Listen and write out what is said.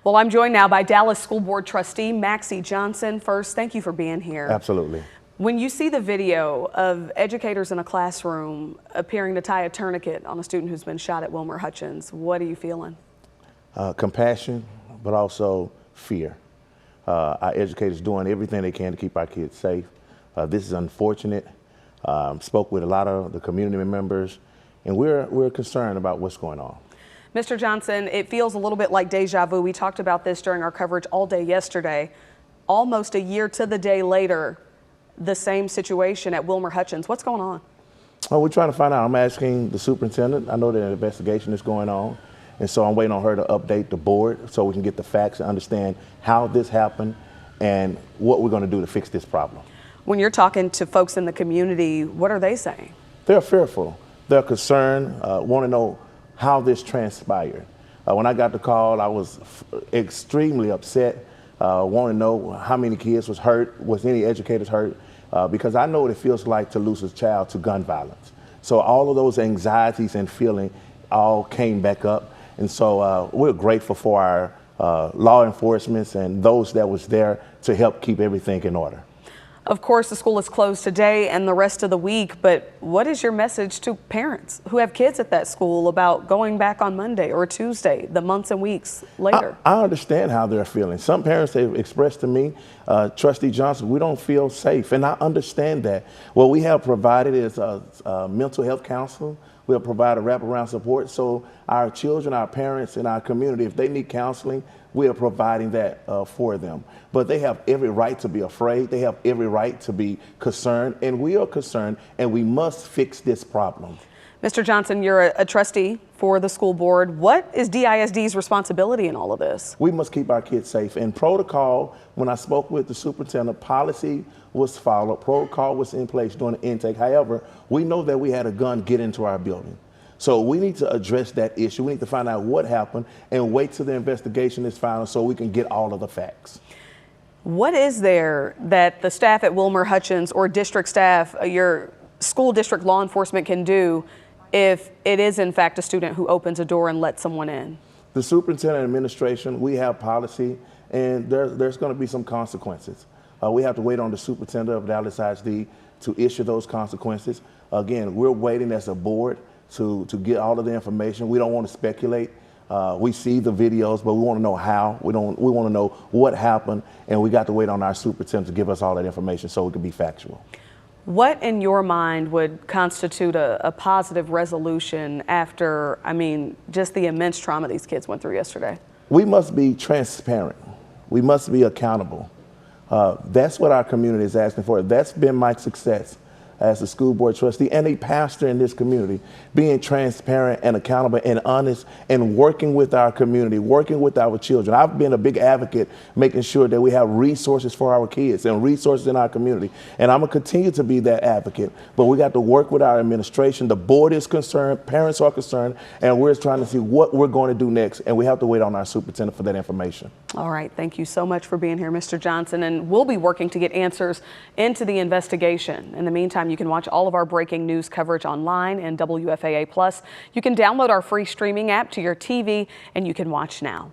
Well, I'm joined now by Dallas School Board trustee Maxie Johnson. First, thank you for being here. Absolutely. When you see the video of educators in a classroom appearing to tie a tourniquet on a student who's been shot at Wilmer-Hutchins, what are you feeling? Compassion, but also fear. Our educators doing everything they can to keep our kids safe. This is unfortunate. Spoke with a lot of the community members, and we're concerned about what's going on. Mr. Johnson, it feels a little bit like deja vu. We talked about this during our coverage all day yesterday. Almost a year to the day later, the same situation at Wilmer-Hutchins. What's going on? Well, we're trying to find out. I'm asking the superintendent. I know that an investigation is going on, and so I'm waiting on her to update the board so we can get the facts and understand how this happened and what we're going to do to fix this problem. When you're talking to folks in the community, what are they saying? They're fearful. They're concerned, want to know how this transpired. When I got the call, I was extremely upset. Want to know how many kids was hurt, was any educators hurt, because I know what it feels like to lose a child to gun violence. So all of those anxieties and feeling all came back up. And so we're grateful for our law enforcement and those that was there to help keep everything in order. Of course, the school is closed today and the rest of the week, but what is your message to parents who have kids at that school about going back on Monday or Tuesday, the months and weeks later? I understand how they're feeling. Some parents have expressed to me, Trustee Johnson, we don't feel safe, and I understand that. What we have provided is a mental health counseling. We'll provide a wraparound support so our children, our parents, and our community, if they need counseling, we are providing that for them. But they have every right to be afraid. They have every right to be concerned, and we are concerned, and we must fix this problem. Mr. Johnson, you're a trustee for the school board. What is DISD's responsibility in all of this? We must keep our kids safe. And protocol, when I spoke with the superintendent, policy was followed. Protocol was in place during the intake. However, we know that we had a gun get into our building. So we need to address that issue. We need to find out what happened and wait till the investigation is final so we can get all of the facts. What is there that the staff at Wilmer-Hutchins or district staff, your school district law enforcement can do if it is in fact a student who opens a door and lets someone in? The superintendent administration, we have policy, and there's going to be some consequences. We have to wait on the superintendent of Dallas ISD to issue those consequences. Again, we're waiting as a board to get all of the information. We don't want to speculate. We see the videos, but we want to know how. We want to know what happened, and we got to wait on our superintendent to give us all that information so it can be factual. What in your mind would constitute a positive resolution after, just the immense trauma these kids went through yesterday? We must be transparent. We must be accountable. That's what our community is asking for. That's been my success as a school board trustee and a pastor in this community, being transparent and accountable and honest and working with our community, working with our children. I've been a big advocate making sure that we have resources for our kids and resources in our community. And I'm gonna continue to be that advocate, but we got to work with our administration. The board is concerned, parents are concerned, and we're trying to see what we're going to do next. And we have to wait on our superintendent for that information. All right, thank you so much for being here, Mr. Johnson. And we'll be working to get answers into the investigation. In the meantime, you can watch all of our breaking news coverage online and WFAA Plus. You can download our free streaming app to your TV, and you can watch now.